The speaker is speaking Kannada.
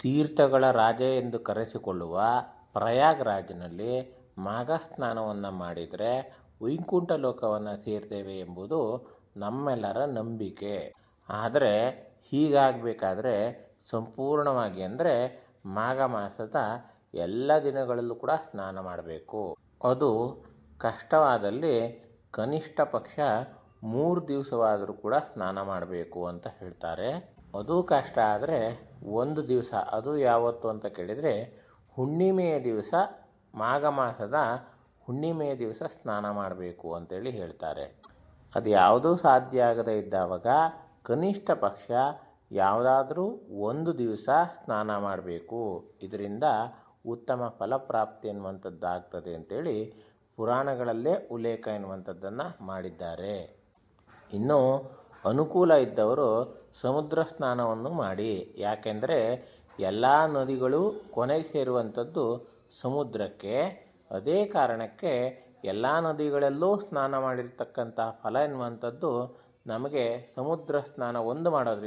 ತೀರ್ಥಗಳ ರಾಜ ಎಂದು ಕರೆಸಿಕೊಳ್ಳುವ ಪ್ರಯಾಗ್ರಾಜ್ನಲ್ಲಿ ಮಾಘ ಸ್ನಾನವನ್ನು ಮಾಡಿದರೆ ವೈಕುಂಠ ಲೋಕವನ್ನು ಸೇರ್ತೇವೆ ಎಂಬುದು ನಮ್ಮೆಲ್ಲರ ನಂಬಿಕೆ. ಆದರೆ ಹೀಗಾಗಬೇಕಾದ್ರೆ ಸಂಪೂರ್ಣವಾಗಿ ಅಂದರೆ ಮಾಘ ಮಾಸದ ಎಲ್ಲ ದಿನಗಳಲ್ಲೂ ಕೂಡ ಸ್ನಾನ ಮಾಡಬೇಕು. ಅದು ಕಷ್ಟವಾದಲ್ಲಿ ಕನಿಷ್ಠ ಪಕ್ಷ 3 ದಿವಸವಾದರೂ ಕೂಡ ಸ್ನಾನ ಮಾಡಬೇಕು ಅಂತ ಹೇಳ್ತಾರೆ. ಅದು ಕಷ್ಟ ಆದರೆ 1 ದಿವಸ, ಅದು ಯಾವತ್ತು ಅಂತ ಕೇಳಿದರೆ ಹುಣ್ಣಿಮೆಯ ದಿವಸ, ಮಾಘ ಮಾಸದ ಹುಣ್ಣಿಮೆಯ ದಿವಸ ಸ್ನಾನ ಮಾಡಬೇಕು ಅಂತೇಳಿ ಹೇಳ್ತಾರೆ. ಅದು ಯಾವುದೂ ಸಾಧ್ಯ ಆಗದೇ ಇದ್ದಾವಾಗ ಕನಿಷ್ಠ ಪಕ್ಷ ಯಾವುದಾದ್ರೂ 1 ದಿವಸ ಸ್ನಾನ ಮಾಡಬೇಕು. ಇದರಿಂದ ಉತ್ತಮ ಫಲಪ್ರಾಪ್ತಿ ಎನ್ನುವಂಥದ್ದಾಗ್ತದೆ ಅಂತೇಳಿ ಪುರಾಣಗಳಲ್ಲೇ ಉಲ್ಲೇಖ ಎನ್ನುವಂಥದ್ದನ್ನು ಮಾಡಿದ್ದಾರೆ. ಇನ್ನು ಅನುಕೂಲ ಇದ್ದವರು ಸಮುದ್ರ ಸ್ನಾನವನ್ನು ಮಾಡಿ. ಯಾಕೆಂದರೆ ಎಲ್ಲ ನದಿಗಳು ಕೊನೆಗೆ ಸೇರುವಂಥದ್ದು ಸಮುದ್ರಕ್ಕೆ. ಅದೇ ಕಾರಣಕ್ಕೆ ಎಲ್ಲ ನದಿಗಳಲ್ಲೂ ಸ್ನಾನ ಮಾಡಿರ್ತಕ್ಕಂಥ ಫಲ ಎನ್ನುವಂಥದ್ದು ನಮಗೆ ಸಮುದ್ರ ಸ್ನಾನ ಒಂದು ಮಾಡೋದ್ರಿಂದ